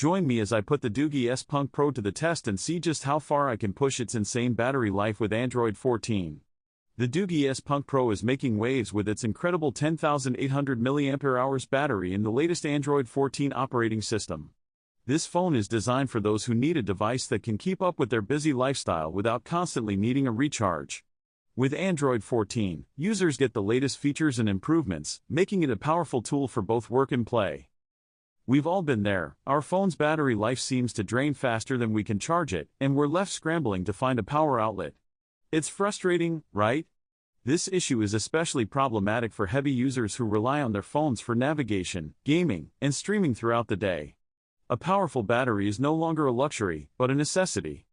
Join me as I put the DOOGEE S Punk Pro to the test and see just how far I can push its insane battery life with Android 14. The DOOGEE S Punk Pro is making waves with its incredible 10,800 mAh battery in the latest Android 14 operating system. This phone is designed for those who need a device that can keep up with their busy lifestyle without constantly needing a recharge. With Android 14, users get the latest features and improvements, making it a powerful tool for both work and play. We've all been there. Our phone's battery life seems to drain faster than we can charge it, and we're left scrambling to find a power outlet. It's frustrating, right? This issue is especially problematic for heavy users who rely on their phones for navigation, gaming, and streaming throughout the day. A powerful battery is no longer a luxury, but a necessity.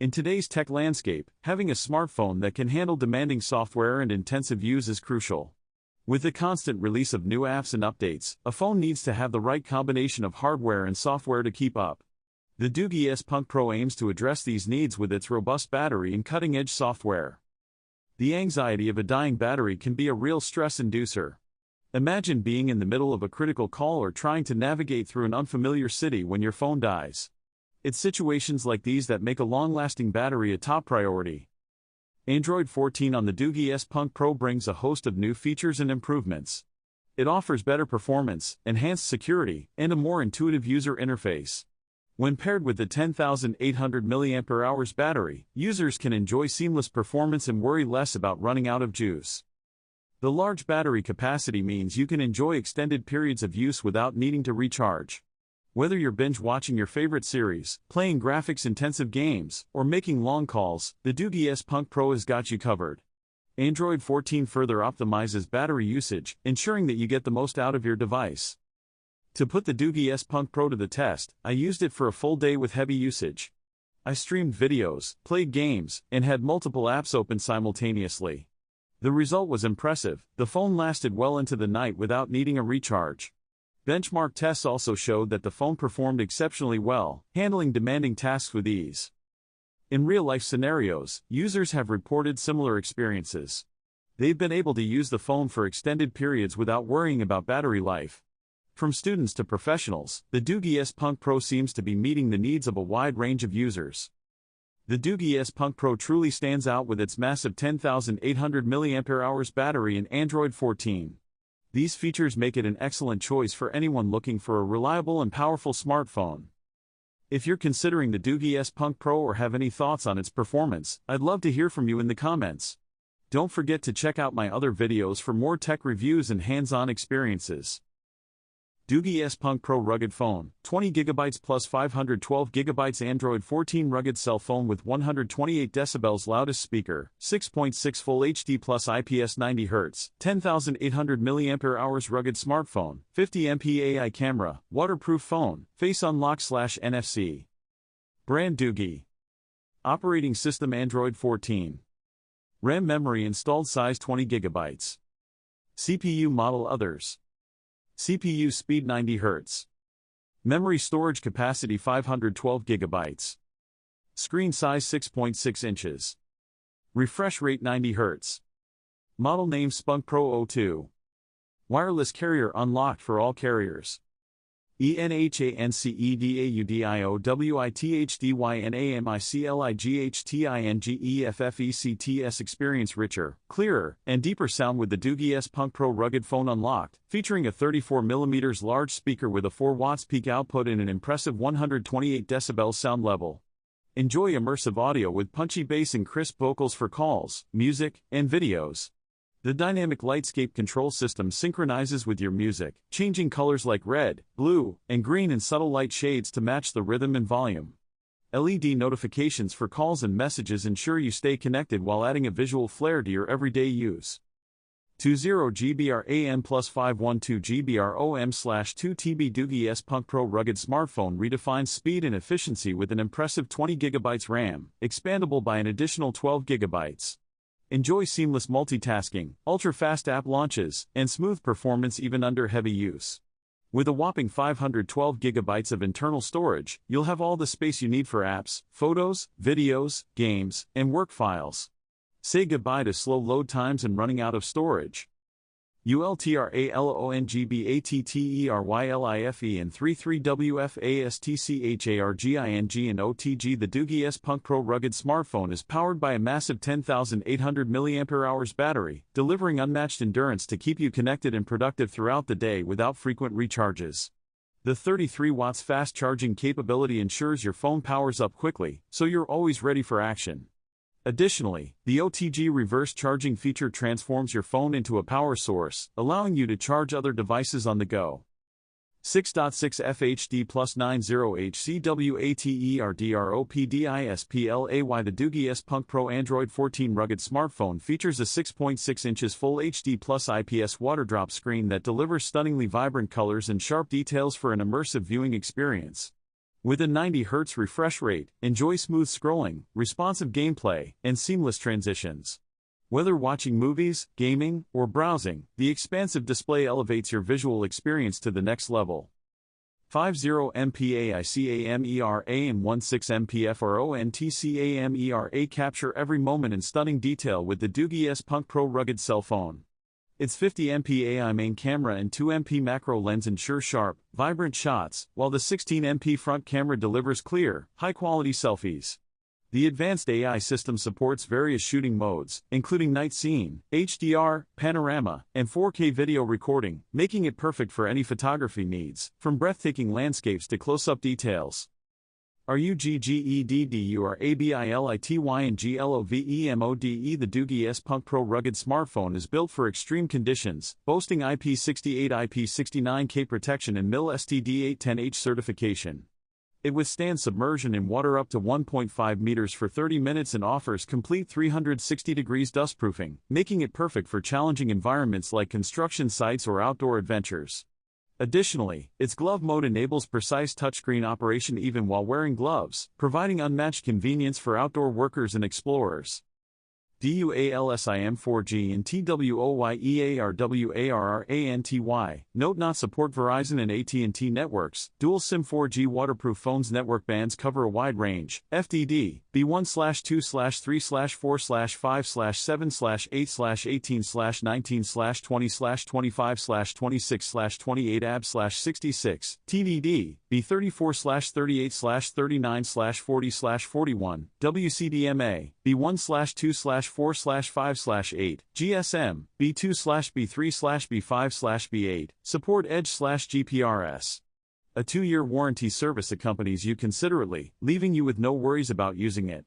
In today's tech landscape, having a smartphone that can handle demanding software and intensive use is crucial. With the constant release of new apps and updates, a phone needs to have the right combination of hardware and software to keep up. The DOOGEE S Punk Pro aims to address these needs with its robust battery and cutting-edge software. The anxiety of a dying battery can be a real stress inducer. Imagine being in the middle of a critical call or trying to navigate through an unfamiliar city when your phone dies. It's situations like these that make a long-lasting battery a top priority. Android 14 on the DOOGEE S Punk Pro brings a host of new features and improvements. It offers better performance, enhanced security, and a more intuitive user interface. When paired with the 10,800 mAh battery, users can enjoy seamless performance and worry less about running out of juice. The large battery capacity means you can enjoy extended periods of use without needing to recharge. Whether you're binge-watching your favorite series, playing graphics-intensive games, or making long calls, the DOOGEE S Punk Pro has got you covered. Android 14 further optimizes battery usage, ensuring that you get the most out of your device. To put the DOOGEE S Punk Pro to the test, I used it for a full day with heavy usage. I streamed videos, played games, and had multiple apps open simultaneously. The result was impressive. The phone lasted well into the night without needing a recharge. Benchmark tests also showed that the phone performed exceptionally well, handling demanding tasks with ease. In real-life scenarios, users have reported similar experiences. They've been able to use the phone for extended periods without worrying about battery life. From students to professionals, the DOOGEE S Punk Pro seems to be meeting the needs of a wide range of users. The DOOGEE S Punk Pro truly stands out with its massive 10,800 mAh battery in Android 14. These features make it an excellent choice for anyone looking for a reliable and powerful smartphone. If you're considering the DOOGEE S Punk Pro or have any thoughts on its performance, I'd love to hear from you in the comments. Don't forget to check out my other videos for more tech reviews and hands-on experiences. DOOGEE S Punk Pro Rugged Phone, 20GB plus 512GB Android 14 rugged cell phone with 128 decibels loudest speaker, 6.6 Full HD plus IPS 90Hz, 10,800 mAh rugged smartphone, 50MP AI camera, waterproof phone, face unlock/NFC. Brand DOOGEE. Operating system Android 14. RAM memory installed size 20GB. CPU model others. CPU speed 90 Hz. Memory storage capacity 512 GB. Screen size 6.6 inches. Refresh rate 90 Hz. Model name Spunk Pro 02. Wireless carrier unlocked for all carriers. ENHANCEDAUDITHDYNAMICLIGHTINGEFFECTS experience richer, clearer, and deeper sound with the DOOGEE S Punk Pro Rugged Phone Unlocked, featuring a 34mm large speaker with a 4 watts peak output and an impressive 128 decibels sound level. Enjoy immersive audio with punchy bass and crisp vocals for calls, music, and videos. The dynamic lightscape control system synchronizes with your music, changing colors like red, blue, and green in subtle light shades to match the rhythm and volume. LED notifications for calls and messages ensure you stay connected while adding a visual flair to your everyday use. 20GB RAM plus 512GB ROM/2TB DOOGEE S Punk Pro Rugged Smartphone redefines speed and efficiency with an impressive 20GB RAM, expandable by an additional 12GB. Enjoy seamless multitasking, ultra-fast app launches, and smooth performance even under heavy use. With a whopping 512GB of internal storage, you'll have all the space you need for apps, photos, videos, games, and work files. Say goodbye to slow load times and running out of storage. ULTRALONGBATTERYLIFE and 33WFASTCHARGING and OTG. The DOOGEE S Punk Pro rugged smartphone is powered by a massive 10,800 mAh battery, delivering unmatched endurance to keep you connected and productive throughout the day without frequent recharges. The 33 watts fast charging capability ensures your phone powers up quickly, so you're always ready for action. Additionally, the OTG reverse charging feature transforms your phone into a power source, allowing you to charge other devices on the go. 6.6 FHD plus 90HCWATERDROPDISPLAY. The DOOGEE S Punk Pro Android 14 rugged smartphone features a 6.6 inches Full HD Plus IPS waterdrop screen that delivers stunningly vibrant colors and sharp details for an immersive viewing experience. With a 90 Hz refresh rate, enjoy smooth scrolling, responsive gameplay, and seamless transitions. Whether watching movies, gaming, or browsing, the expansive display elevates your visual experience to the next level. 50 MPAICAMERA and 16 MPFRONTCAMERA capture every moment in stunning detail with the DOOGEE S Punk Pro rugged cell phone. Its 50 MP main camera and 2 MP macro lens ensure sharp, vibrant shots, while the 16 MP front camera delivers clear, high-quality selfies. The advanced AI system supports various shooting modes, including night scene, HDR, panorama, and 4K video recording, making it perfect for any photography needs, from breathtaking landscapes to close-up details. RUGGEDDURABILITYNGLOVEMODE. The DOOGEE S Punk Pro rugged smartphone is built for extreme conditions, boasting IP68 IP69K protection and MIL STD810H certification. It withstands submersion in water up to 1.5 meters for 30 minutes and offers complete 360 degrees dustproofing, making it perfect for challenging environments like construction sites or outdoor adventures. Additionally, its glove mode enables precise touchscreen operation even while wearing gloves, providing unmatched convenience for outdoor workers and explorers. DUALSIM4G and TWOYEARWARRANTY. Note not support Verizon and AT&T networks. Dual SIM 4G waterproof phones. Network bands cover a wide range. FDD, B1/2/3/4/5/7/18/19/20/25/26/28AB/66. TDD, B34/38/39/40/41. WCDMA, B1/2/4/5/8. GSM, B2/B3/B5/B8. Support Edge/GPRS. A 2-year warranty service accompanies you considerately, leaving you with no worries about using it.